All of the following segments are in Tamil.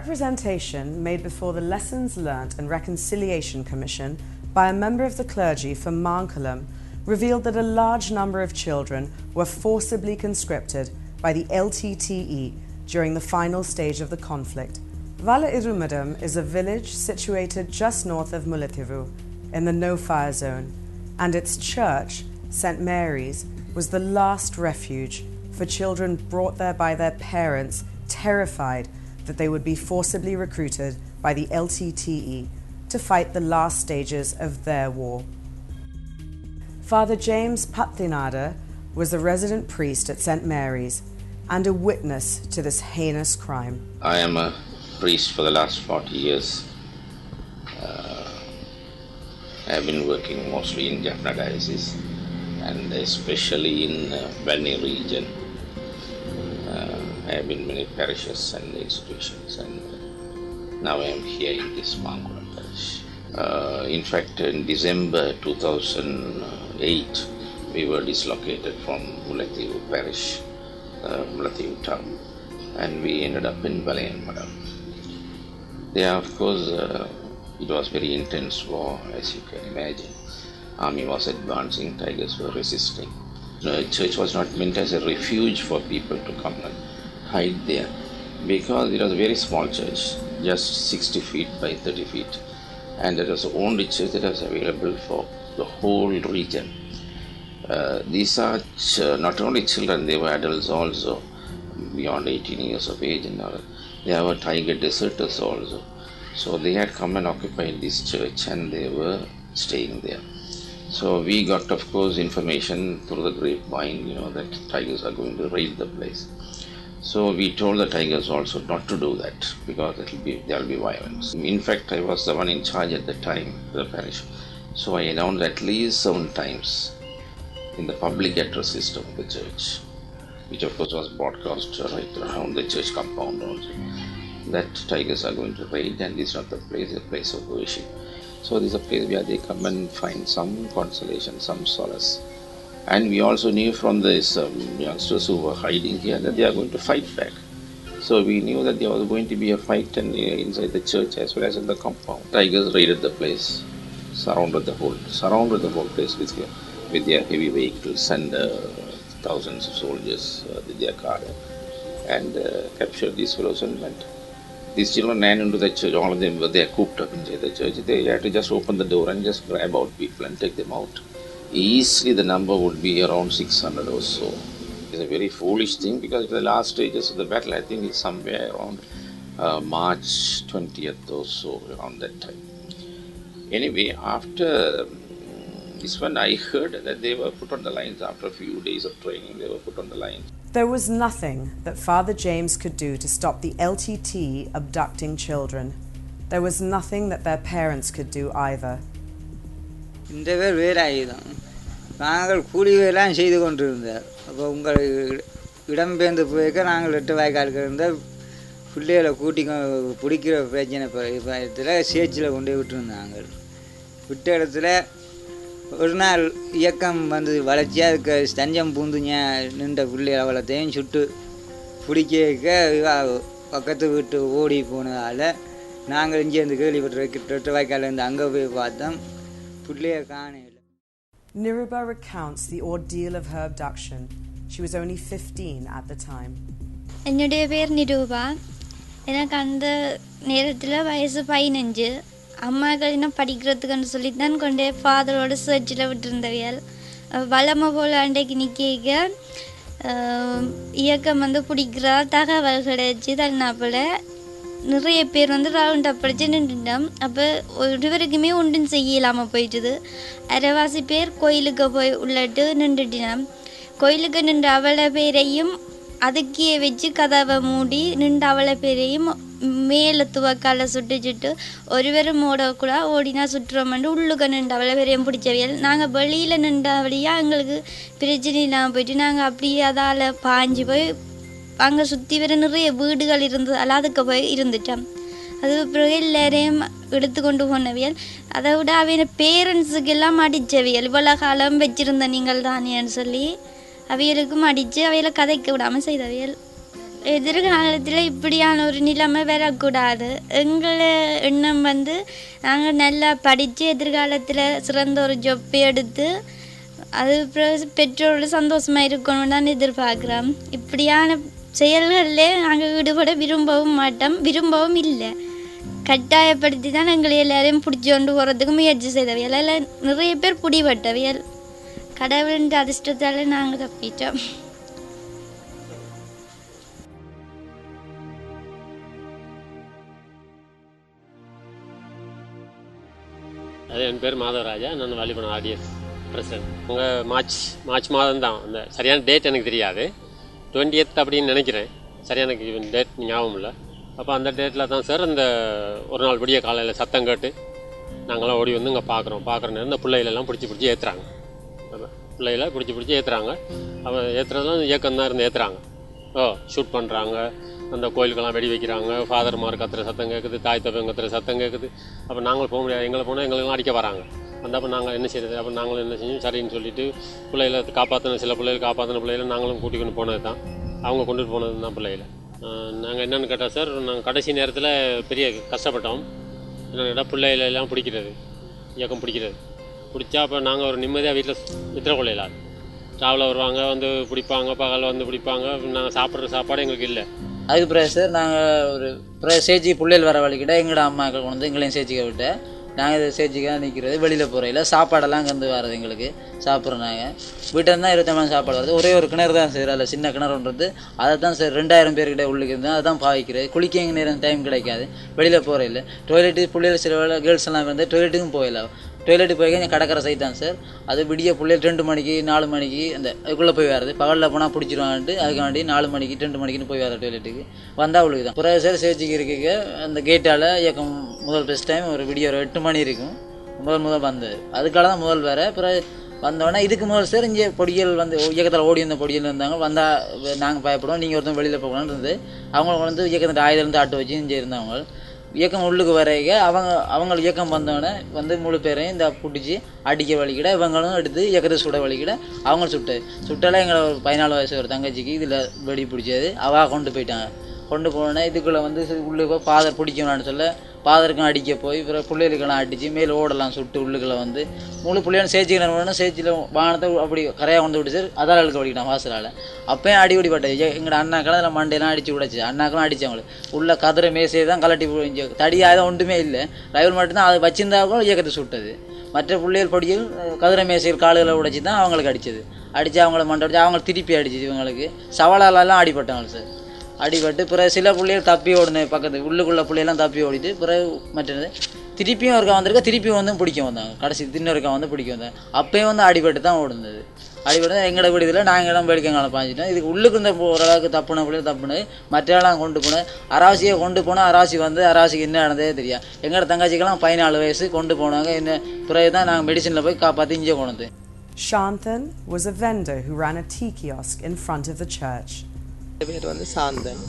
representation made before the Lessons Learnt and Reconciliation Commission by a member of the clergy from Mankalam revealed that a large number of children were forcibly conscripted by the LTTE during the final stage of the conflict. Vala Irumadam is a village situated just north of Mullaitivu in the no-fire zone, and its church, St. Mary's, was the last refuge for children brought there by their parents, terrified that they would be forcibly recruited by the LTTE to fight the last stages of their war. Father James Pathinada was a resident priest at St. Mary's and a witness to this heinous crime. I am a priest for the last 40 years. I have been working mostly in Jaffna Diocese and especially in Valley region. I have been in many parishes and institutions, and now I am here in this Mankalam parish. In fact, in December 2008, we were dislocated from Mullaitivu parish, Mullaitivu town, and we ended up in Valayanmadam. There, of course, it was very intense war, as you can imagine. Army was advancing, tigers were resisting. The church was not meant as a refuge for people to come and hide there, because it was a very small church, just 60 feet by 30 feet, and it was the only church that was available for the whole region. These are not only children, they were adults also, beyond 18 years of age, and all. They were tiger deserters also. So they had come and occupied this church and they were staying there. So we got, of course, information through the grapevine, that tigers are going to raid the place. So we told the tigers also not to do that, because there will be violence. In fact, I was the one in charge at the time, the parish. So I announced at least 7 times in the public address system of the church, which of course was broadcast right around the church compound also, that tigers are going to raid, and this is not the place, a place of worship. So this is a place where they come and find some consolation, some solace. And we also knew from these youngsters who were hiding here that they are going to fight back. So we knew that there was going to be a fight inside the church as well as in the compound. Tigers raided the place, surrounded the whole place with their heavy vehicles and thousands of soldiers with their car, and captured these fellows and went. These children ran into the church, all of them were there cooped up inside the church. They had to just open the door and just grab out people and take them out. Easily the number would be around 600 or so. It's a very foolish thing, because the last stages of the battle, I think it's somewhere around March 20th or so, around that time. Anyway, after this one, I heard that they were put on the lines after a few days of training. They were put on the lines. There was nothing that Father James could do to stop the LTT abducting children. There was nothing that their parents could do either. இந்த பேர் வேலாயுதம். நாங்கள் கூலி வேலாம் செய்து கொண்டிருந்தார். அப்போ உங்கள் இடம்பெயர்ந்து போய்க்க நாங்கள் 8 வாய்க்காலுக்கு இருந்தால் பிள்ளைகளை கூட்டி பிடிக்கிற பிரச்சனை பயத்தில் சேச்சில் கொண்டு விட்டுருந்தாங்க. விட்ட இடத்துல ஒரு நாள் இயக்கம் வந்து வளர்ச்சி, அதுக்கு தஞ்சம் பூந்துங்க நின்ற பிள்ளைகளை அவ்வளோத்தையும் சுட்டு பிடிக்க பக்கத்து வீட்டு ஓடி போனதால் நாங்கள் இங்கேருந்து கேள்விப்பட்டு 8 வாய்க்காலேருந்து அங்கே போய் பார்த்தோம். Niruba recounts the ordeal of her abduction. She was only 15 at the time. என்னுடைய பேர் நிரூபா. எனக்கு அந்த நேரத்தில் வயசு 15. அம்மாக்கள் இன்னும் படிக்கிறதுக்குன்னு சொல்லி தான் கொண்டே ஃபாதரோட சர்ச்சில் விட்டுருந்தவியல். வளமை போல் அன்றைக்கு நிற்க இயக்கம் வந்து பிடிக்கிறா தகவல் கிடைச்சி தள்ளினாப்பில் நிறைய பேர் வந்து ரவுண்ட் அப் படித்து நின்றுட்டோம். அப்போ ஒருவருக்குமே ஒன்றும் செய்யலாமல் போயிட்டுது. அரைவாசி பேர் கோயிலுக்கு போய் உள்ளட்டு நின்றுட்டினோம். கோயிலுக்கு நின்று அவ்வளோ பேரையும் அதுக்கே வச்சு கதவை மூடி நின்று அவ்வளோ பேரையும் மேலே துவக்கால சுட்டு ஒருவரும் ஓடக்கூட ஓடினா சுற்றுறோம்ட்டு உள்ளுக்க நின்று அவ்வளோ பேரையும் பிடிச்சவியல். நாங்கள் வெளியில் நின்றபடியாக எங்களுக்கு பிரச்சனை இல்லாமல் போயிட்டு நாங்கள் அப்படியே அதால் பாஞ்சு போய் அங்கே சுற்றி வர நிறைய வீடுகள் இருந்தது, அதுக்கு போய் இருந்துட்டோம். அது பிறகு எல்லாரையும் எடுத்து கொண்டு போனவியல். அதை விட அவைய பேரண்ட்ஸுக்கெல்லாம் அடித்தவியல். இவ்வளோ காலம் வச்சுருந்த நீங்கள் தானேன்னு சொல்லி அவைகளுக்கும் அடித்து அவையில கதைக்க விடாமல் செய்தவியல். எதிர்காலத்தில் இப்படியான ஒரு நிலைமை வரக்கூடாது. எங்களை எண்ணம் வந்து நாங்கள் நல்லா படித்து எதிர்காலத்தில் சிறந்த ஒரு ஜொப்பை எடுத்து அது பெற்றோரோட சந்தோஷமாக இருக்கணும்னு தான் எதிர்பார்க்குறோம். இப்படியான செயல்களில் நாங்கள் ஈடுபட விரும்பவும் இல்லை. கட்டாயப்படுத்தி தான் எங்களை எல்லாரையும் பிடிச்சி கொண்டு போகிறதுக்கு முயற்சி செய்தவையல். எல்லாம் நிறைய பேர் பிடிபட்டவையல். கடவுளின் அதிர்ஷ்டத்தால் நாங்கள் தப்பிட்டோம். அது என் பேர் மாதவராஜா. நான் வாலிபன் ஆடியன்ஸ் பிரசிடென்ட். உங்கள் மார்ச் மாதம் தான். அந்த சரியான டேட் எனக்கு தெரியாது. 20th அப்படின்னு நினைக்கிறேன். சரியான டேட் ஞாபகம் இல்லை. அப்போ அந்த டேட்டில் தான் சார் இந்த ஒரு நாள் விடிய காலையில் சத்தம் கேட்டு நாங்களாம் ஓடி வந்து இங்கே பார்க்குற நேரம் இந்த பிள்ளைகளெல்லாம் பிடிச்சி ஏற்றுறாங்க. பிள்ளைகளை பிடிச்சி ஏற்றுறாங்க. அவன் ஏற்றுறதுலாம் இயக்கம் தான் இருந்து ஏற்றுறாங்க. ஷூட் பண்ணுறாங்க. அந்த கோயிலுக்கெல்லாம் வெடி வைக்கிறாங்க. ஃபாதர்மார் கத்துற சத்தம் கேட்குது, தாய் தப்பன் கத்துற சத்தம் கேட்குது. அப்போ நாங்கள் போக முடியாது. எங்களை போனால் எங்களுக்கெல்லாம் அடிக்க வராங்க. அப்போ நாங்கள் என்ன செய்யறது? அப்போ நாங்களும் என்ன செஞ்சோம், சரின்னு சொல்லிட்டு பிள்ளைகளை காப்பாற்றின சில பிள்ளைகள் காப்பாற்றின பிள்ளைகளை நாங்களும் கூட்டிக்கொண்டு போனது தான். அவங்க கொண்டுட்டு போனது தான் பிள்ளைகளை. நாங்கள் என்னென்னு கேட்டால் சார், நாங்கள் கடைசி நேரத்தில் பெரிய கஷ்டப்பட்டோம். என்னென்னு கேட்டால் பிள்ளைகளெல்லாம் இயக்கம் பிடிச்சா அப்போ நாங்கள் ஒரு நிம்மதியாக வீட்டில் நித்திர கொள்ளையிலாது. டிராவலில் வருவாங்க, வந்து பிடிப்பாங்க, பகல் வந்து பிடிப்பாங்க. நாங்கள் சாப்பிட்ற சாப்பாடு எங்களுக்கு இல்லை. அதுக்கு பிறகு சார் நாங்கள் ஒரு சேர்ச்சி பிள்ளைகள் வர வழிக்கிட்ட எங்களோட அம்மாக்கள் கொண்டு வந்து எங்களையும் சேர்ச்சிக்க விட்டு நாங்கள் இதை சேர்ச்சிக்காக நிற்கிறது. வெளியில் போகிறையில் சாப்பாடெல்லாம் அங்கேருந்து வர்றது எங்களுக்கு சாப்பிட்றோம். நாங்கள் வீட்டில் தான் 25 சாப்பாடு வருது. ஒரே ஒரு கிணறு தான் சார், அதில் சின்ன கிணறுன்றது. அதை தான் சார் 2000 பேர்கிட்ட உள்ளுக்கு இருந்தால் அதை தான் பாவிக்கிறது. குளிக்க எங்கள் நேரம் டைம் கிடைக்காது. வெளியில் போகிறையில் டொய்லெட்டு பிள்ளைகள் சில வேலை கேர்ள்ஸ் எல்லாம் வந்து டொய்லெட்டுக்கும் போயிடலாம். டொய்லெட்டு போய் கொஞ்சம் கடற்கரை சைட் தான் சார். அது விடிய பிள்ளைகள் 2 மணிக்கு 4 மணிக்கு அந்த இதுக்குள்ளே போய் வருது. பகலில் போனால் பிடிச்சிருவான்ட்டு அதுக்காண்டி 4 மணிக்கு 2 மணிக்குன்னு போய் வர டொய்லெட்டுக்கு வந்தால் அவளுக்கு தான். பிறகு சார் சேர்ச்சிக்கு இருக்க அந்த கேட்டால் இயக்கம் முதல் ஃபஸ்ட் டைம் ஒரு விடிய ஒரு 8 மணி இருக்கும் முதல் வந்தது. அதுக்காக தான் முதல் வேறு. பிறகு வந்தோடனே இதுக்கு முதல் சார் இங்கே பொடிகள் வந்து இயக்கத்தில் ஓடி வந்த பொடிகள் இருந்தாங்க. வந்தால் நாங்கள் பயப்படுவோம், நீங்கள் ஒருத்தர் வெளியில் போகணுன்னு இருந்து அவங்களுக்கு வந்து இயக்கத்தில் ஆயுதம் ஆட்டு வச்சு இங்கே இருந்தவங்க இயக்கம் உள்ளுக்கு வரைக்க அவங்க இயக்கம் வந்தோடனே வந்து முழு பேரையும் இந்த பிடிச்சி அடிக்க வலிக்கிட இவங்களும் எடுத்து இயக்கத்தை சுட வலிக்கிட அவங்க சுட்டால எங்களை ஒரு 14 வயசு ஒரு தங்கச்சிக்கு இதில் வெடி பிடிச்சது. அவள் கொண்டு போயிட்டாங்க. கொண்டு போனோடனே இதுக்குள்ளே வந்து உள்ளே போய் ஃபாதர் பிடிக்கணும்னு சொல்ல ஃபாதருக்கும் அடிக்க போய் பிறகு பிள்ளைகளுக்கெல்லாம் அடித்து மேல் ஓடெல்லாம் சுட்டு உள்ளுக்குள்ளே வந்து முழு பிள்ளைகளும் சேர்ச்சிக்கணும். சேர்ச்சியில் வானத்தை அப்படி கரையாக கொண்டு விட்டு சார் அதால் அழுக்க வலிக்கிட்டான் வாசலால். அப்போயும் அடிபடி பட்டது. எங்களோட அண்ணாக்கெல்லாம் அதில் மண்டையெல்லாம் அடித்து விடச்சு. அண்ணாக்கெல்லாம் அடித்தவங்களுக்கு உள்ள கதிரை மேசையை தான் கலட்டி போய் தடியாக தான் ஒன்றுமே இல்லை. ரைவல் மட்டும்தான் அதை வச்சிருந்தாலும் இயக்கத்தை சுட்டது. மற்ற பிள்ளைகள் பொடியில் கதிரை மேசைகள் காலுகளை உடைச்சி தான் அவங்களுக்கு அடித்தது. அடித்து அவங்கள மண்டை அடிச்சு அவங்களுக்கு திருப்பி அடிச்சிது. இவங்களுக்கு சவாலாலெல்லாம் அடிபட்டவங்க சார். அடிபட்டு பிறகு சில பிள்ளைகள் தப்பி ஓடுனேன். பக்கத்து உள்ளுக்குள்ள பிள்ளையெல்லாம் தப்பி ஓடிட்டு பிறகு மற்றது திருப்பியும் ஒருக்கா வந்திருக்கா. திருப்பியும் வந்து பிடிக்க வந்தாங்க. கடைசி தின்னொருக்கா வந்து பிடிக்க வந்தாங்க. அப்போயும் வந்து அடிபட்டு தான் ஓடுனது. அடிபட்டு எங்களோட விடுதலை நாங்கள் எல்லாம் வேடிக்கைங்களை பாய்ச்சிட்டோம். இதுக்கு உள்ளுக்கு இருந்த ஓரளவுக்கு தப்புன பிள்ளைகள் தப்புனது. மற்றெல்லாம் கொண்டு போனேன். அராசியை கொண்டு போனால் அராசி வந்து அராசிக்கு என்ன நடந்ததே தெரியாது. எங்களோட தங்கச்சிக்கெல்லாம் 14 வயசு கொண்டு போனாங்க. என்ன பிறகு தான் நாங்கள் மெடிசனில் போய் காப்பாற்றி இங்கே கொண்டு. Shanthan was a vendor who ran a tea kiosk in front of the church. பேர் வந்து சாந்தன்.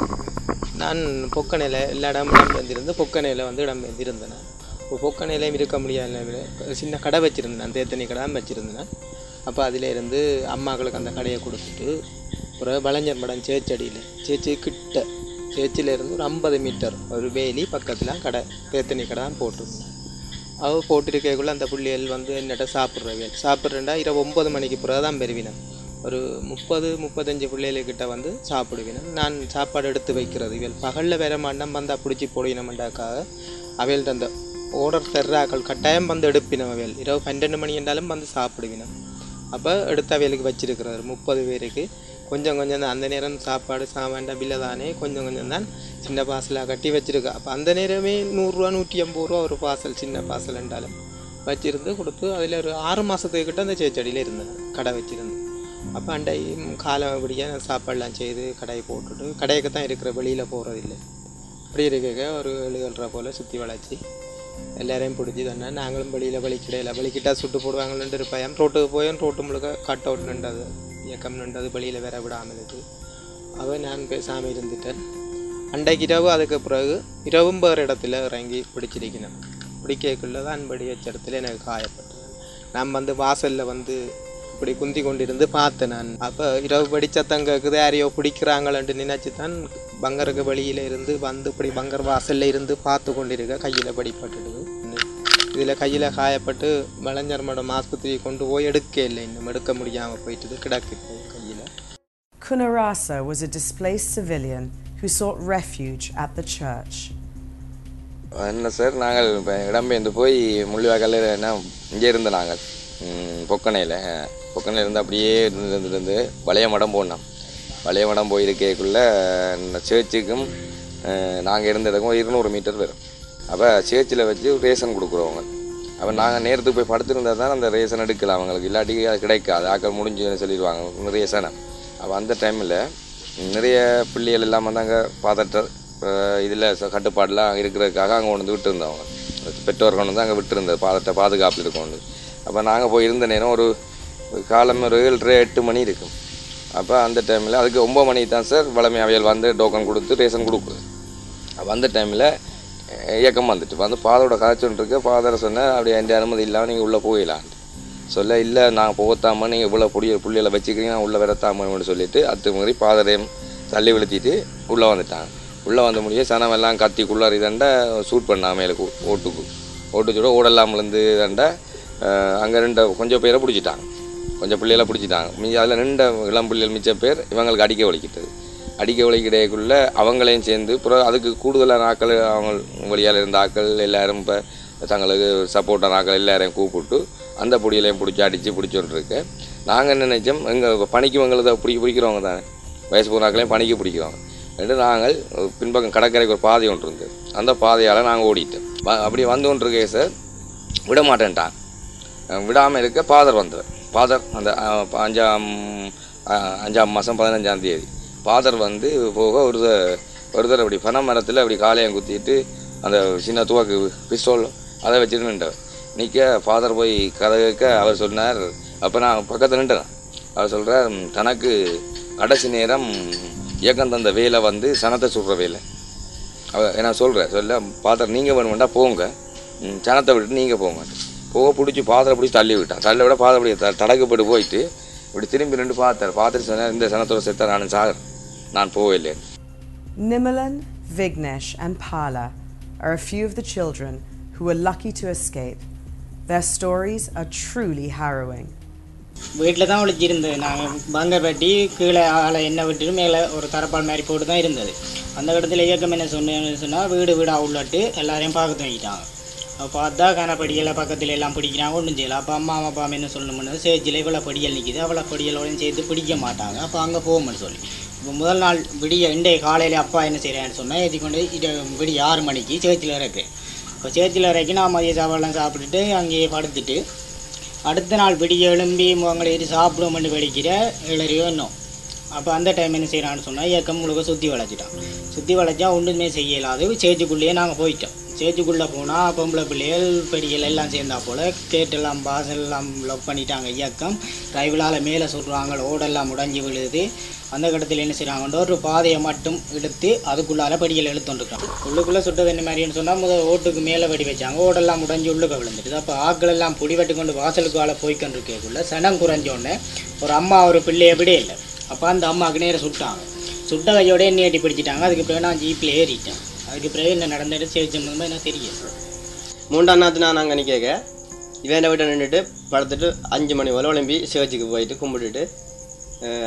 நான் பொக்கனையில் எல்லா இடமும் வந்திருந்து பொக்கனையில் வந்து இருந்தேன். இப்போ பொக்கனையிலையும் இருக்க முடியாத சின்ன கடை வச்சுருந்தேன். தேத்தனி கடை வச்சுருந்தேன். அப்போ அதில் இருந்து அம்மாக்களுக்கு அந்த கடையை கொடுத்துட்டு ஒரு வளைஞர் மடம் சேர்ச்சி கிட்ட சேர்ச்சிலேருந்து ஒரு 50 மீட்டர் ஒரு வேலி பக்கத்தில் கடை தேத்தனி கடை தான் போட்டிருந்தேன். அவள் போட்டிருக்கக்குள்ளே அந்த புள்ளிகள் வந்து என்னட்ட சாப்பிட்றேன்டா இரவு 9 மணிக்கு பிறகு தான் பெறுவினேன். ஒரு 30-35 பிள்ளைகள்கிட்ட வந்து சாப்பிடுவேன். நான் சாப்பாடு எடுத்து வைக்கிறது. இவள் பகலில் வேற மாட்டேன் வந்தால் பிடிச்சி போடினமெண்டாக்காக அவையில் அந்த ஓர்டர் தர்றாக்கள் கட்டாயம் வந்து எடுப்பினோம். அவையில் இரவு 12 மணி என்றாலும் வந்து சாப்பிடுவினோம். அப்போ எடுத்து அவைகளுக்கு வச்சிருக்கிறார் 30 பேருக்கு. கொஞ்சம் தான் அந்த நேரம் சாப்பாடு சாமான்டா பில்லை தானே கொஞ்சம் தான் சின்ன பார்சலாக கட்டி வச்சுருக்கா. அப்போ அந்த நேரமே 100 ரூபா 150 ரூபா ஒரு பார்சல் சின்ன பார்சல் என்றாலும் வச்சுருந்து கொடுத்து அதில் ஒரு 6 மாதத்துக்கிட்ட அந்த சேச்சடியில் இருந்தேன் கடை வச்சுருந்து. அப்போ அண்டை காலம் அப்படியே சாப்பாடெலாம் செய்து கடையை போட்டுட்டு கடைக்கு தான் இருக்கிற வெளியில் போகிறதில்லை. அப்படி இருக்க ஒரு 7 ரூபா போல் சுற்றி வளைச்சி எல்லாரையும் பிடிச்சி தானே நாங்களும் வெளியில் வலிக்கிட்டால் சுட்டு போடுவாங்கன்னு இருப்பாயம். ரோட்டுக்கு போயும் ரோட்டு முழுக்க கட் அவுட் நின்றது இயக்கம் நின்றது வெளியில் வேற விடாமல் இருக்குது. அவன் நான் பேசாமல் இருந்துட்டேன். அண்டைக்கு இரவு அதுக்கு பிறகு இரவும் வேறு இடத்துல இறங்கி பிடிச்சிருக்கணும். பிடிக்கக்குள்ளே தான் படி வச்ச இடத்துல எனக்கு காயப்பட்டது. நான் வந்து வாசலில் வந்து இப்படி குந்தி கொண்டிருந்து பார்த்தேன் நான். அப்போ இரவு படிச்சத்தம் கேட்குது, யாரையோ பிடிக்கிறாங்களன்ட்டு நினச்சி தான் பங்கருக்கு வெளியில் இருந்து வந்து இப்படி பங்கர் வாசலில் இருந்து பார்த்து கொண்டிருக்க கையில் படிப்பட்டுடுது. இதில் கையில் காயப்பட்டு மலைஞர்மடம் ஆஸ்பத்திரியை கொண்டு போய் எடுக்க இல்லை, இன்னும் எடுக்க முடியாமல் போயிட்டுது, கிடக்கு கையில். Kunarasa was a displaced civilian who sought refuge at the church. என்ன சார், நாங்கள் இப்போ இடம்பெயர்ந்து போய் முள்ளிவாய்க்காலில் என்ன இங்கே இருந்த நாங்கள் பொக்கனையில் இருந்து அப்படியே இருந்து பழைய மடம் போனோம். பழைய மடம் போயிருக்கக்குள்ளே சேர்ச்சுக்கும் நாங்கள் இருந்ததுக்கும் 200 மீட்டர் வரும். அப்போ சேர்ச்சில் வச்சு ரேஷன் கொடுக்குறவங்க. அப்போ நாங்கள் நேரத்துக்கு போய் படுத்துருந்தால் தான் அந்த ரேஷன் எடுக்கலாம், அவங்களுக்கு இல்லாட்டி அது கிடைக்காது, ஆக்கள் முடிஞ்சுன்னு சொல்லிடுவாங்க ரேஷனை. அப்போ அந்த டைமில் நிறைய பிள்ளைகள் எல்லாம் வந்து அங்கே பாதற்ற இதில் கட்டுப்பாடெலாம் இருக்கிறதுக்காக அங்கே கொண்டு வந்து விட்டுருந்தவங்க, பெற்றோர் கொண்டு வந்து அங்கே விட்டுருந்தது பாதுகாப்பில் இருக்கணும். அப்போ நாங்கள் போய் இருந்த நேரம் ஒரு காலம் ஒரு 7:30-8 மணி இருக்கும். அப்போ அந்த டைமில் அதுக்கு 9 மணிக்கு தான் சார் வளமை அவையல் வந்து டோக்கன் கொடுத்து ரேஷன் கொடுக்குது. அப்போ அந்த டைமில் இயக்கம் வந்துட்டு வந்து ஃபாதரோட கதைச்சுன்ட்ருக்கு. ஃபாதரை சொன்னால் அப்படியே எந்த அனுமதி இல்லாமல் நீங்கள் உள்ளே போயிடலான்ட்டு சொல்ல, இல்லை நாங்கள் போகத்தாமல் நீங்கள் இவ்வளோ புள்ளிகளை வச்சுக்கிறீங்க உள்ளே வரத்தாமன்னு சொல்லிவிட்டு அத்துமாரி ஃபாதரையும் தள்ளி விழுத்திட்டு உள்ளே வந்துட்டாங்க. உள்ளே வந்த முடிய சனமெல்லாம் கத்திக்குள்ளார் இதண்ட ஷூட் பண்ணாமல் மேலுக்கு ஓட்டுச்சூட ஓடலாமலேருந்து இதண்ட அங்கே கொஞ்சம் பேரை பிடிச்சிட்டாங்க, கொஞ்சம் பிள்ளைகளை பிடிச்சிட்டாங்க. அதில் 2 இளம் பிள்ளைகள் மிச்ச பேர் இவங்களுக்கு அடிக்க வலிக்கிட்டது. அடிக்க வலிக்கிடையக்குள்ளே அவங்களையும் சேர்ந்து அப்புறம் அதுக்கு கூடுதலான ஆக்கள் அவங்க வழியால் இருந்த ஆக்கள் எல்லோரும் இப்போ தங்களுக்கு சப்போர்ட்டான ஆக்கள் எல்லாரையும் கூப்பிட்டு அந்த பொடியிலையும் பிடிச்சி அடித்து பிடிச்சோன்ட்ருக்கு. நாங்கள் என்ன நினைச்சோம், எங்கள் பணிக்கு எங்களை பிடிக்கிறவங்க தானே, வயசு போனாக்களையும் பணிக்கு பிடிக்கிறவங்க ரெண்டு. நாங்கள் பின்பக்கம் கடற்கரைக்கு ஒரு பாதை ஒன்று இருந்தது, அந்த பாதையால் நாங்கள் ஓடிட்டோம். அப்படி வந்து கொண்டிருக்கே சார் விட மாட்டேன்ட்டான். விடாமல் இருக்க ஃபாதர் வந்தார். ஃபாதர் அந்த 5ஆம் மாதம் 15ஆம் தேதி ஃபாதர் வந்து போக ஒருத்தர் அப்படி பனை மரத்தில் அப்படி காலையம் குத்திட்டு அந்த சின்ன துவாக்கு பிஸ்டோல் அதை வச்சுட்டு நின்றவர். நிற்க ஃபாதர் போய் கதை கேட்க அவர் சொன்னார். அப்போ நான் பக்கத்தில் நின்றேன். அவர் சொல்கிறார், தனக்கு கடைசி நேரம் இயக்கம் தந்த வேலை வந்து சனத்தை சுடுற வேலை. நான் சொல்ல ஃபாதர் நீங்கள் வேணுமெண்டா போங்க, சனத்தை விட்டு நீங்கள் போங்க. பிடிச்சி ஃபாதரை பிடிச்சி தள்ளி விட்டான். தள்ளி விட ஃபாதர் அப்படி தடக்கப்பட்டு போயிட்டு இப்படி திரும்பி நின்று பார்த்துட்டு சொன்னார், இந்த சனத்தோட செத்த நான் சாகர், நான் போகவில்லை. Nimilan, Vignesh and Pala are a few of the children who were lucky to escape. Their stories are truly harrowing. வீட்டில் தான் ஒழிச்சிருந்தது. நாங்கள் பங்கப்பட்டி கீழே ஆளை எண்ணெய் விட்டுட்டு மேலே ஒரு தரப்பால் மாதிரி போட்டு தான் இருந்தது. அந்த இடத்துல இயக்கம் என்ன சொன்னால் வீடாக உள்ளட்டு எல்லாரையும் பார்க்க தூங்கிட்டாங்க. பார்த்தா கனப்படியெல்லாம் பக்கத்தில் எல்லாம் பிடிக்கிறாங்க, ஒன்றும் செய்யலை. அப்போ அப்பா என்ன சொல்லணும்னு சேச்சில் இவ்வளோ படியல் நிற்கிது, அவ்வளோ படியலோடையும் சேர்த்து பிடிக்க மாட்டாங்க. அப்போ அங்கே போகும்னு சொல்லி இப்போ முதல் நாள் இன்றைய காலையில் அப்பா என்ன செய்கிறேன்னு சொன்னால் ஏற்றி கொண்டு விடிய 6 மணிக்கு சேர்ச்சில் இறக்குறேன். இப்போ சேர்ச்சில் இறக்கி நான் மதிய சாப்பாடெல்லாம் சாப்பிட்டுட்டு அங்கேயே படுத்துட்டு அடுத்த நாள் விடிய எழும்பி முகங்களை ஏறி சாப்பிடுவோம்னு வெடிக்கிற 7:30 இன்னும். அப்போ அந்த டைம் என்ன செய்கிறான்னு சொன்னால் இயக்கம் முழுக்க சுற்றி வளைச்சா ஒன்றுமே செய்யலாது. சேர்ச்சிக்குள்ளேயே நாங்கள் போயிட்டோம். சேர்ச்சிக்குள்ளே போனால் பொம்பளை பிள்ளைகள் பெடிகள் எல்லாம் சேர்ந்தா போல் கேட்டெல்லாம் பாசெல்லாம் லாக் பண்ணிட்டாங்க. இயக்கம் டிரைவலால் மேலே சொல்கிறாங்க, ஓடெல்லாம் முடஞ்சி விழுது. அந்த இடத்துல என்ன செய்கிறாங்கன்ற ஒரு பாதையை மட்டும் எடுத்து அதுக்குள்ளால படிகள் எழுத்துட்டுருக்காங்க. உள்ளுக்குள்ளே சுட்டது என்ன மாதிரின்னு சொன்னால் முதல் ஓட்டுக்கு மேலே வெடி வச்சாங்க, ஓடெல்லாம் முடஞ்சி உள்ளுக்க விழுந்துட்டு. அப்போ ஆக்கள் எல்லாம் புடி வெட்டி கொண்டு வாசலுக்கு வாழ போய்க்கொண்டிருக்கக்குள்ள சனம் குறைஞ்சோடனே ஒரு அம்மா ஒரு பிள்ளை எப்படியே இல்லை. அப்போ அந்த அம்மாவுக்கு நேரம் சுட்ட கையோட எண்ணி பிடிச்சிட்டாங்க. அதுக்கு பிறகு நான் ஜீப்பில் ஏறிட்டேன். அதுக்கு பிறகு என்ன நடந்துட்டு சேர்த்து என்ன தெரியும். 3ஆம் நாள் நான் அங்கே நிற்க இவன் வீட்டை நின்றுட்டு படுத்துட்டு 5 மணி போல் உடம்பி சேர்ச்சிக்கு போயிட்டு கும்பிட்டுட்டு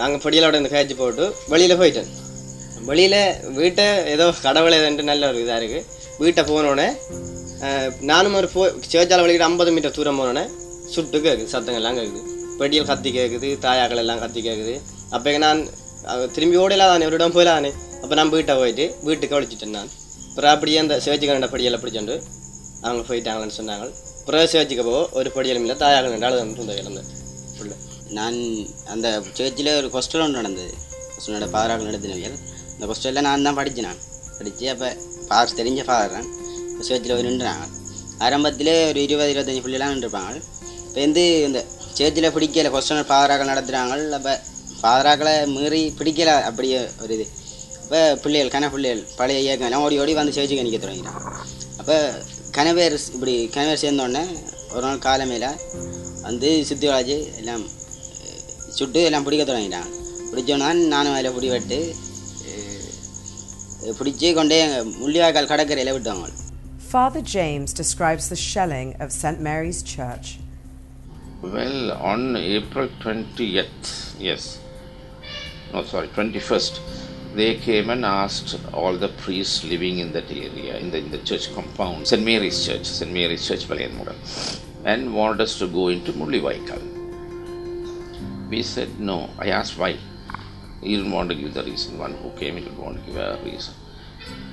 அங்கே படியலோட இந்த கேட்சி போட்டு வெளியில் போயிட்டேன். வெளியில் வீட்டை ஏதோ கடவுளை எதுன்ட்டு நல்ல ஒரு இதாக இருக்குது. வீட்டை போனோடனே நானும் ஒரு சேர்ச்சால் வழிக்கிட்டு 50 மீட்டர் தூரம் போனோடனே சுட்டு கேட்குது, சத்தங்கள்லாம் கேட்குது, படியல் கத்தி கேட்குது, தாயாக்கள் எல்லாம் கத்தி கேட்குது. அப்போ நான் திரும்பி ஓடலாம் தானே, ஒரு இடம் போயிடலானே. அப்போ நான் வீட்டை போயிட்டு வீட்டுக்கு ஒழிச்சிட்டேன். நான் அப்புறம் அப்படியே அந்த சேர்ச்சிக்கு படியலை பிடிச்சோண்டு அவங்க போயிட்டாங்கன்னு சொன்னாங்க. அப்புறம் சேர்ச்சிக்கு போக ஒரு படியலும் இல்லை, தாயாக்கள் ரெண்டாவது வந்து இறந்தேன் உள்ள. நான் அந்த சேர்ச்சில் ஒரு ஹாஸ்டல் ஒன்று நடந்தது, ஹாஸ்டலோட பாதராக்கள் நடத்தினவியல். அந்த ஹாஸ்டலில் நான் தான் படித்து அப்போ தெரிஞ்ச ஃபாதர் சேர்ச்சில் ஒரு நின்றுறாங்க. ஆரம்பத்திலே ஒரு 20-25 பிள்ளைலாம் நின்றுருப்பாங்க. இப்போ இந்த சேர்ச்சில் பிடிக்கலை, ஹாஸ்டல் பாதராக்கள் நடத்துகிறாங்க. அப்போ பாதராக்களை மீறி பிடிக்கலை, அப்படியே ஒரு இது. இப்போ பிள்ளைகள் பழைய இயக்கம் ஓடி வந்து சேர்ச்சிக்கு நிற்க தொடங்கிட்டாங்க. அப்போ கணவர் சேர்ந்தோடனே ஒரு நாள் காலமையில் வந்து சுற்றி வளைச்சி எல்லாம் சுட்டு எல்லாம் பிடிக்க தொடங்கிட்டாங்க. பிடிச்சோன்னா நானும் அதில் பிடிபட்டு பிடிச்சி கொண்டே முள்ளிவாய்க்கால் கடற்கரையில் விட்டாங்க. Father James describes the shelling of St. Mary's Church. Well, on April 20th, 21st, they came and asked all the priests living in that area, in the church compound, St. Mary's Church, Valayanmuda, and wanted us to go into Mullivaikal. We said no. I asked why. He didn't want to give the reason. One who came, he didn't want to give a reason.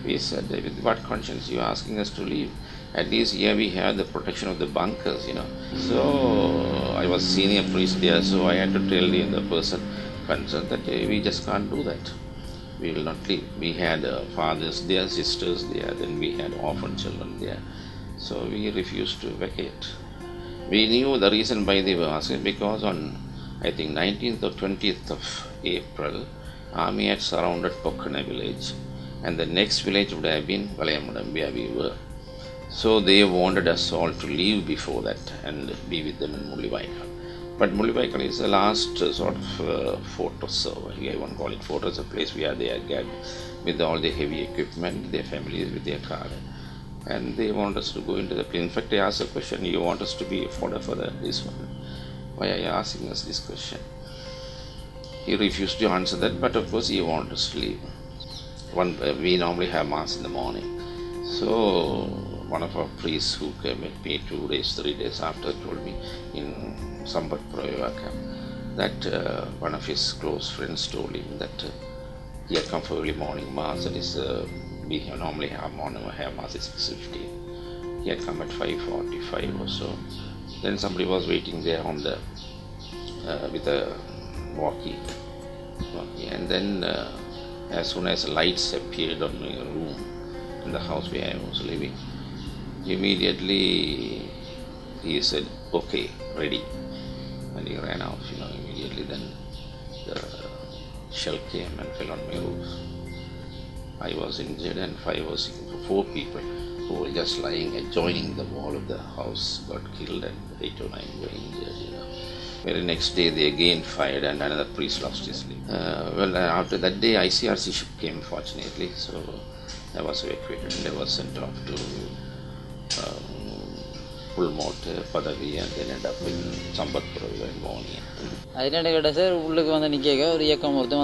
We said, with what conscience you are asking us to leave? At least here we have the protection of the bunkers, So I was senior priest there, so I had to tell the person concerned that we just can't do that. We will not leave. We had fathers there, sisters there, then we had orphan children there. So we refused to vacate. We knew the reason why they were asking, because on I think 19th or 20th of April, army had surrounded Pokkana village, and the next village would have been Valayamuda, where we were. So they wanted us all to leave before that and be with them in Mullivaikal. But Mullivaikal is the last sort of fortress, so I won't call it fortress, a place where they are gathered with all the heavy equipment, their families with their car. And they want us to go into the place. In fact, they asked a question, you want us to be fodder for this one? Why are you asking us this question? He refused to answer that, but of course he wanted us to leave. We normally have mass in the morning. So one of our priests who came with me 2 days, 3 days after told me in Sambat Proyavaka that one of his close friends told him that he had come for early morning mass. That is, we normally have mass at 6:15. He had come at 5:45 or so. Then somebody was waiting there on the with a walkie, and then as soon as lights appeared on my room in the house where I was living, immediately he said, "Okay, ready," and he ran out. Immediately then the shell came and fell on my roof. I was injured, and 4 people who were just lying adjoining the wall of the house got killed, and 8 or 9 were injured. Very next day they again fired, and another priest lost his leg. After that day, ICRC ship came, fortunately, so I was evacuated and I was sent off to Pulmot, Padavi, and then ended up in Sambatpura in Borneo. അതിനിടെ കേട്ടാ சார் உள்ளுக்கு வந்து நிற்க ஒரு இயக்கம் ஒருத்தன்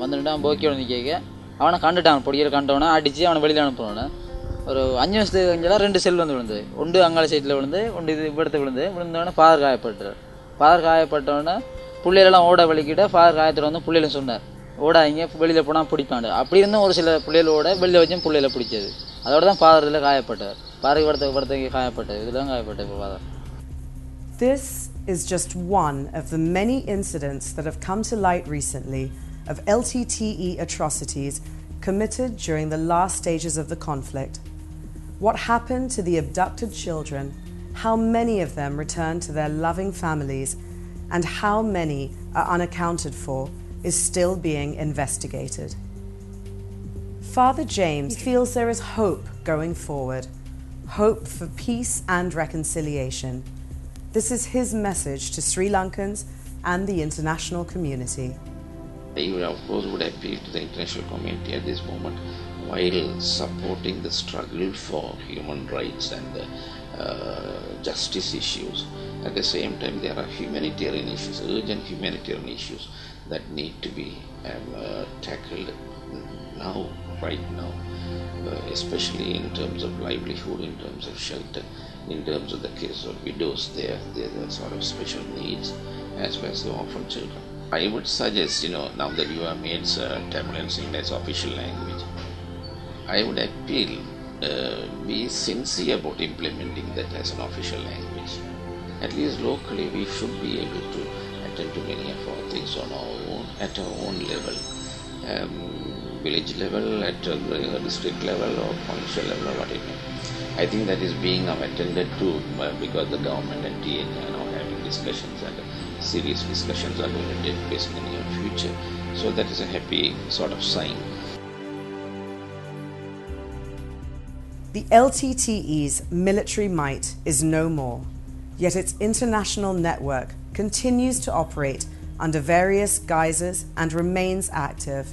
வந்துட்டான் போக்கியோட நிற்க அவனை கண்டுட்டான், பொடியில் கண்டவனை அடித்து அவனை வெளியில் அனுப்புவானே. ஒரு 5 வருஷத்துக்கு அங்கெல்லாம் 2 செல் வந்து விழுந்து, ஒன்று அங்காள சைட்டில் விழுந்து, ஒன்று இது இவ்விடத்து விழுந்தோடனே ஃபாதர் காயப்பட்டவொடனே பிள்ளைகளெல்லாம் ஓட வலிக்கிட்ட ஃபாதர் காயத்தில் வந்து பிள்ளைகளை சொன்னார், ஓடாங்க வெளியில் போனால் பிடிப்பாண்டு. அப்படி இருந்தும் ஒரு சில பிள்ளைகளோட வெளியில் வச்சும் பிள்ளைகளை பிடிச்சது. அதோட தான் ஃபாதர் இதில் காயப்பட்டார். ஃபாதர் படத்துக்கு காயப்பட்டது, இதில் தான் காயப்பட்டது இப்போ father. This is just one of the many incidents that have come to light recently of LTTE atrocities committed during the last stages of the conflict. What happened to the abducted children, how many of them returned to their loving families, and how many are unaccounted for is still being investigated. Father James feels there is hope going forward, hope for peace and reconciliation. This is his message to Sri Lankans and the international community. I of course would appeal to the international community at this moment while supporting the struggle for human rights and justice issues. At the same time, there are humanitarian issues, urgent humanitarian issues that need to be tackled now, right now, especially in terms of livelihood, in terms of shelter, in terms of the case of widows. There are sort of special needs as well as the orphan children. I would suggest, now that you have made Tamil and Sinhala as official language, I would appeal, be sincere about implementing that as an official language. At least locally, we should be able to attend to many of our things on our own, at our own level, village level, at district level, or provincial level, or whatever. I think that is being now attended to because the government and TN are now having discussions, and serious discussions are going to take place in the near future. So that is a happy sort of sign. The LTTE's military might is no more, yet its international network continues to operate under various guises and remains active.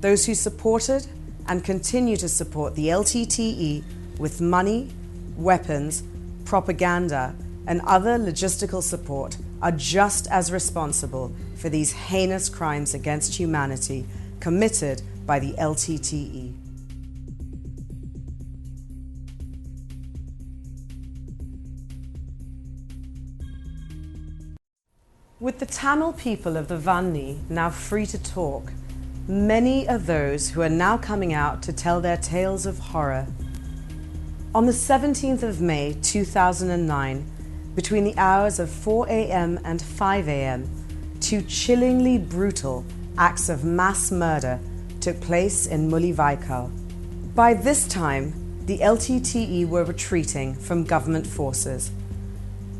Those who supported and continue to support the LTTE with money, weapons, propaganda, and other logistical support are just as responsible for these heinous crimes against humanity committed by the LTTE. With the Tamil people of the Vanni now free to talk, many are those who are now coming out to tell their tales of horror. On the 17th of May 2009, between the hours of 4 a.m. and 5 a.m., 2 chillingly brutal acts of mass murder took place in Mulivaikal. By this time, the LTTE were retreating from government forces.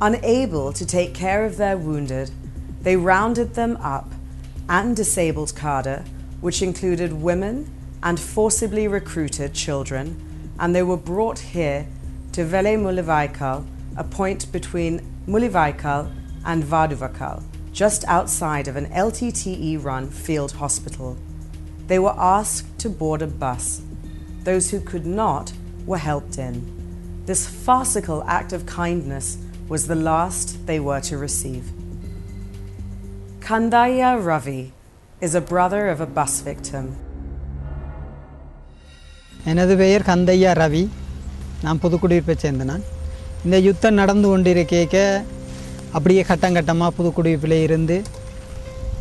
Unable to take care of their wounded, they rounded them up and disabled cadre, which included women and forcibly recruited children, and they were brought here to Vele Mulivaikal, a point between Mulivaikal and Vaduvakal, just outside of an LTTE-run field hospital. They were asked to board a bus. Those who could not were helped in. This farcical act of kindness was the last they were to receive. Kandaya Ravi is a brother of a bus victim. எனது பெயர் கந்தையா ரவி. நான் புதுக்குடியிருப்பை சேர்ந்த நான். இந்த யுத்தம் நடந்து கொண்டிருக்க அப்படியே கட்டங்கட்டமாக புதுக்குடியிருப்பில் இருந்து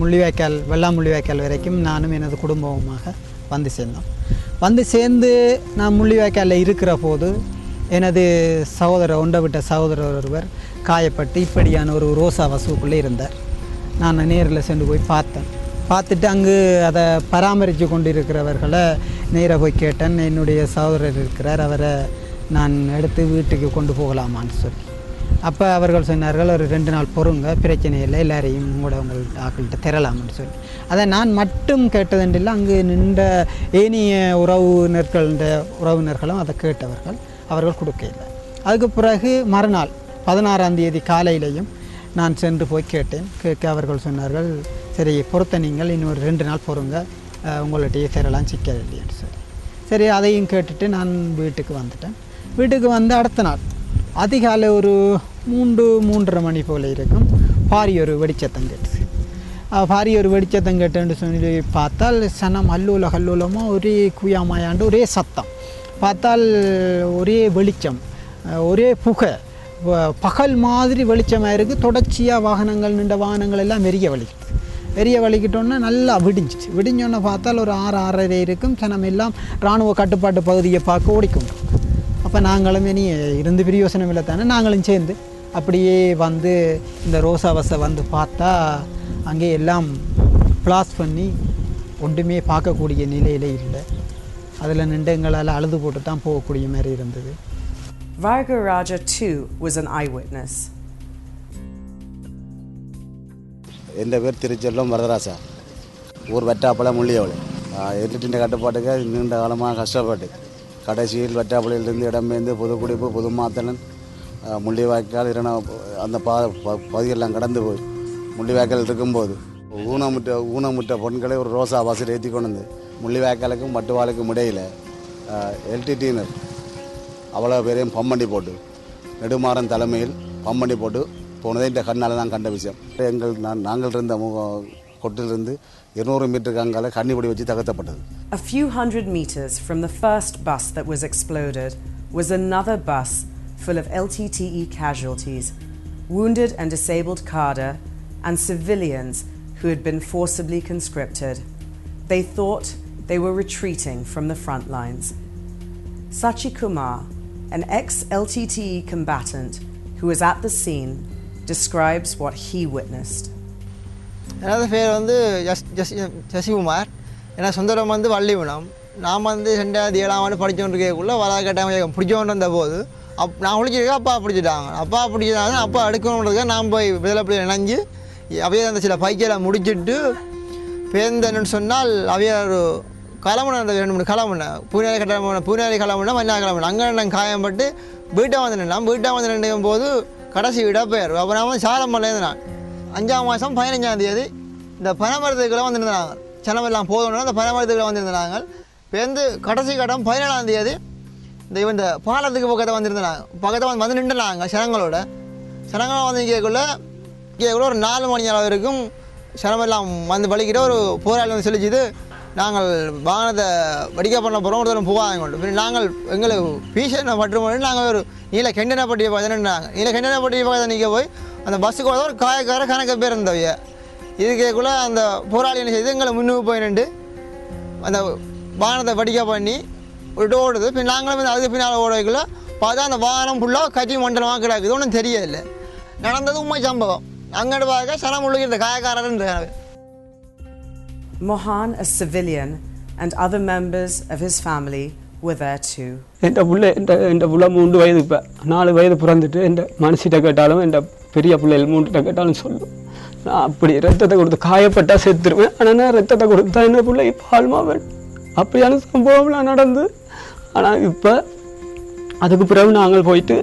முள்ளிவாய்க்கால் முள்ளிவாய்க்கால் வரைக்கும் நானும் எனது குடும்பமாக வந்து சேர்ந்தோம். வந்து சேர்ந்து நான் முள்ளிவாய்க்காலில் இருக்கிற போது எனது ஒன்றை விட்ட சகோதரர் ஒருவர் காயப்பட்டு இப்படியான ஒரு ரோசா வசுக்குள்ளே இருந்தார். நான் நேரில் சென்று போய் பார்த்துட்டு அங்கு அதை பராமரித்து கொண்டிருக்கிறவர்களை நேராக போய் கேட்டேன். என்னுடைய சகோதரர் இருக்கிறார், அவரை நான் எடுத்து வீட்டுக்கு கொண்டு போகலாமான்னு சொல்லி. அப்போ அவர்கள் சொன்னார்கள், ஒரு 2 நாள் பொறுங்க, பிரச்சனை இல்லை, எல்லாரையும் உங்கள் ஆக்கள்கிட்ட திரளாம்னு சொல்லி. அதை நான் மட்டும் கேட்டதுண்டில்லை, அங்கு நின்ற ஏனைய உறவினர்களும் அதை கேட்டவர்கள், அவர்கள் கொடுக்கல. அதுக்கு பிறகு மறுநாள் 16ஆம் தேதி காலையிலையும் நான் சென்று போய் கேட்டேன். கேட்க அவர்கள் சொன்னார்கள், சரி பொறுத்த நீங்கள் இன்னொரு 2 நாள் பொறுங்க, உங்கள்கிட்டயே திரளாம் சிக்கவில்லைன்னு சொல்லி. சரி அதையும் கேட்டுட்டு நான் வீட்டுக்கு வந்துட்டேன். வீட்டுக்கு வந்து அடுத்த நாள் அதிகாலை ஒரு 3-3:30 மணி போல் இருக்கும், பாரி ஒரு வெடிச்சத்தம் கேட்டுச்சு. பாரி ஒரு வெடிச்சத்தம் கேட்டுன்னு சொல்லி பார்த்தால் சனம் கல்லூலமாக ஒரே குயாமாயாண்டு ஒரே சத்தம். பார்த்தால் ஒரே வெளிச்சம், ஒரே புகை, பகல் மாதிரி வெளிச்சமாக இருக்குது. தொடர்ச்சியாக நின்ற வாகனங்கள் எல்லாம் வெறிய வலிக்கிட்டோன்னா நல்லா விடிஞ்சிச்சு. விடிஞ்சோன்னே பார்த்தால் ஒரு 6-6:30 இருக்கும். சனம் எல்லாம் இராணுவ கட்டுப்பாட்டு பகுதியை பார்க்க ஓடிக்கொண்டோம். அப்போ நாங்களும் இனி இருந்து பிரயோசனம் இல்லை தானே, நாங்களும் சேர்ந்து அப்படியே வந்து இந்த ரோசாவசை வந்து பார்த்தா அங்கே எல்லாம் ப்ளாஸ் பண்ணி ஒன்றுமே பார்க்கக்கூடிய நிலையிலே இல்லை. அதில் நின்று எங்களால் அழுது போட்டு தான் போகக்கூடிய மாதிரி இருந்தது. Vargaraja too was an eyewitness. എൻ്റെ പേര് തിരുച്ചെല്ലും വരദരാജ. ஊர் வெட்டாப்பளை முள்ளியவளை. எல்டிடியின் கட்டுப்பாட்டுக்கு நீண்ட காலமாக கஷ்டப்பட்டு கடைசியில் வெட்டாப்பளையிலிருந்து இடம்பெயர்ந்து புதுக்குடிப்பு, புதுமாத்தலன், முள்ளிவாய்க்கால் அந்த பகுதியெல்லாம் கடந்து போய் முள்ளிவாய்க்கால் இருக்கும்போது ஊனமுற்ற பொண்களை ஒரு ரோசா பஸ்ஸில் ஏற்றி கொண்டு வந்து முள்ளிவாய்க்காலுக்கும் மட்டுவாளுக்கும் இடையில் எல்டிடியினர் அவ்வளோ பேரையும் பம்பண்டி போட்டு நெடுமாறன் தலைமையில் பம்பண்டி போட்டு போனதை இந்த கண்ணால் தான் கண்ட விஷயம். நாங்கள் இருந்த கொட்டிலிருந்து 200 மீட்டருக்கு அங்கால கண்ணிப்படி வச்சு தகர்த்தப்பட்டது. A few hundred meters from the first bus that was exploded was another bus full of LTTE casualties, wounded and disabled cadre, and civilians who had been forcibly conscripted. They thought they were retreating from the front lines. Sachi Kumar, an ex-LTTE combatant who was at the scene, describes what he witnessed. எனது பேர் வந்து சசிகுமார். எனக்கு சொந்தம் வந்து வள்ளிவனம். நான் வந்து 2007ஆம் ஆண்டு படித்தோன்றிருக்கக்குள்ள வளாகட்டாமல் பிடிச்சோன்னு இருந்த போது நான் பிடிச்சிருக்கேன். அப்பா பிடிச்சிட்டாங்க. அப்பா பிடிச்சிட்டாங்க. அப்பா அடுக்கணுன்றதுக்காக நான் போய் விதலை இணைஞ்சு அவைய அந்த சில பைக்கெல்லாம் முடிச்சுட்டு பேருந்தன்னு சொன்னால் அவைய ஒரு கிளம்புன அந்த 2-3 கிளம்புன பூனேரி கிளம்புனா மஞ்சள் கிளம்புன அங்கே நான் காயப்பட்டு வீட்டை வந்து நின்றேன். வீட்டை வந்து நின்றும் போது கடைசி விட போயார். அப்போ நான் வந்து சாரம்பலேருந்து நான் 5ஆம் மாதம் 15ஆம் தேதி இந்த பனைமரத்துக்குள்ளே வந்திருந்தாங்க. சனமெல்லாம் போதோன்னா அந்த பனைமரத்துக்குள்ளே வந்திருந்தாங்க. பேருந்து கடைசி கட்டம் 17ஆம் தேதி இந்த பாலத்துக்கு பக்கத்தில் வந்திருந்தாங்க. பக்கத்தில் வந்து நின்றுனாங்க சனங்களோட வந்து கேட்குள்ள ஒரு 4 மணி அளவு இருக்கும். சனமெல்லாம் வந்து வலிக்கிட்ட ஒரு போராளி வந்து சொல்லிச்சுது, நாங்கள் வாகனத்தை வடிக்க பண்ண போகிறோம், ஒருத்தரும் போகாங்க கொண்டு. நாங்கள் எங்களுக்கு பீசனை மட்டும் நாங்கள் ஒரு நீல கெண்டனப்பட்டியை பார்த்து நின்றாங்க. நீல கெண்டனப்பட்டியை பார்த்து நிற்க போய் அந்த பஸ்ஸுக்கு வந்து ஒரு காயக்கார கணக்கு பேர் இருந்தவைய. இது கேட்குள்ள அந்த போராளி என்ன செய்து எங்களை முன்னுக்கு போய் நின்று அந்த வாகனத்தை வடிக்க பண்ணி விட்டு ஓடுது. இப்போ நாங்களும் வந்து அதுக்கு பின்னால் ஓடக்குள்ள பார்த்தா அந்த வாகனம் ஃபுல்லாக கட்சி மண்டலமாக கிடக்குது. ஒன்றும் தெரியல. நடந்தது உண்மை சம்பவம். அங்கிட்டு பார்க்க சனம் உள்ளுக்கு காயக்காரர். Mohan, a civilian, and other members of his family were there too. என் புள்ள 3 வயது, இப்போ 4 வயது பிறந்துட்டு என் மனசிட்ட கேட்டாலும் என் பெரிய பிள்ளைகள் 3 கேட்டாலும் சொல்லும், நான் அப்படி ரத்தத்தை கொடுத்து காயப்பட்டா செத்துருவேன், ஆனால் நான் ரத்தத்தை கொடுத்தா என்ன பிள்ளை பால்மாவேன். அப்படியான சம்பவம்லாம் நடந்து. ஆனால் இப்போ அதுக்கு பிறகு நாங்கள் போயிட்டு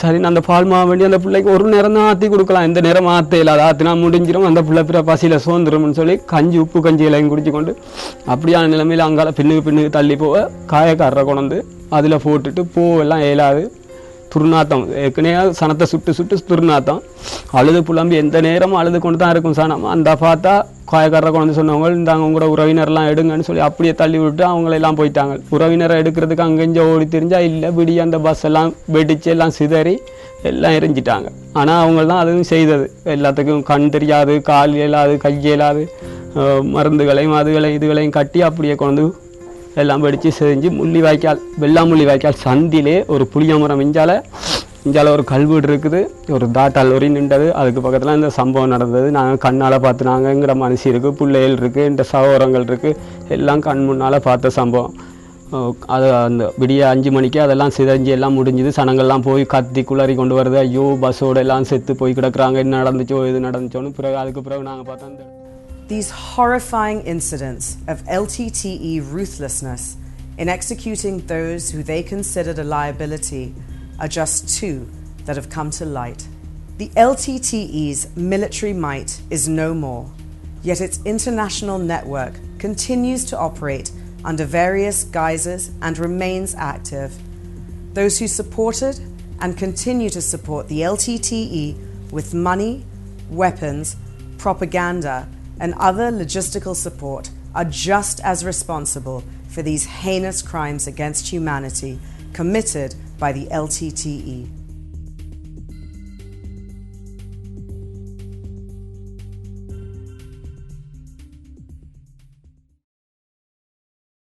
சரி அந்த பால்மா வேண்டி அந்த பிள்ளைக்கு ஒரு நேரம் தான் ஆற்றி கொடுக்கலாம், எந்த நேரம் ஆற்ற இல்லாத ஆற்றினா முடிஞ்சிடும், அந்த பிள்ளை பிற பசியில் சோர்ந்துரும்னு சொல்லி உப்பு கஞ்சி எல்லாம் குடிச்சு கொண்டு அப்படியான நிலைமையில் அங்கால பின்னுக்கு தள்ளி போக காயக்காரரை கொண்டு அதில் போட்டுட்டு பூவெல்லாம் ஏலாது துர்நாத்தம், ஏற்கனவே சனத்தை சுட்டு துர்நாத்தம், அழுது புலம்பி எந்த நேரமும் அழுது கொண்டு தான் இருக்கும் சனம். அந்த பார்த்தா காயக்காரரை கொண்டு சொன்னவங்க இந்தாங்க உங்களோட உறவினர்லாம் எடுங்கன்னு சொல்லி அப்படியே தள்ளி விட்டு அவங்களெல்லாம் போயிட்டாங்க. உறவினரை எடுக்கிறதுக்கு அங்கெஞ்ச ஓடி தெரிஞ்சா இல்லை, விடிய அந்த பஸ் எல்லாம் வெடிச்சு எல்லாம் சிதறி எல்லாம் எரிஞ்சிட்டாங்க. ஆனால் அவங்க தான் அதுவும் செய்தது. எல்லாத்துக்கும் கண் தெரியாது, கால் இயலாது, கை இயலாது, மருந்துகளையும் இதுகளையும் கட்டி அப்படியே கொண்டு எல்லாம் வெடித்து செஞ்சு முள்ளிவாய்க்கால் வெள்ளாமுள்ளி வாய்க்கால் சந்திலே ஒரு புளிய மரம் இஞ்சால ஒரு கல்வீடு இருக்குது, ஒரு தாட்டால் ஒரி நின்றது. அதுக்கு பக்கத்தில் இந்த சம்பவம் நடந்தது. நாங்கள் கண்ணால் பார்த்து நாங்கங்கிற மனுஷி இருக்குது, பிள்ளைகள் இருக்குது, இந்த சகோதரங்கள் இருக்குது, எல்லாம் கண் முன்னால் பார்த்த சம்பவம். அது அந்த விடிய 5 மணிக்கு அதெல்லாம் சிதைஞ்சு எல்லாம் முடிஞ்சுது. சனங்கள்லாம் போய் கத்தி குளறி கொண்டு வருது, ஐயோ பஸ்ஸோடு எல்லாம் செத்து போய் கிடக்குறாங்க, என்ன நடந்துச்சோ இது நடந்துச்சோன்னு. அதுக்கு பிறகு நாங்கள் பார்த்தா These horrifying incidents of LTTE ruthlessness in executing those who they considered a liability are just 2 that have come to light. The LTTE's military might is no more, yet its international network continues to operate under various guises and remains active. Those who supported and continue to support the LTTE with money, weapons, propaganda, and other logistical support are just as responsible for these heinous crimes against humanity committed by the LTTE.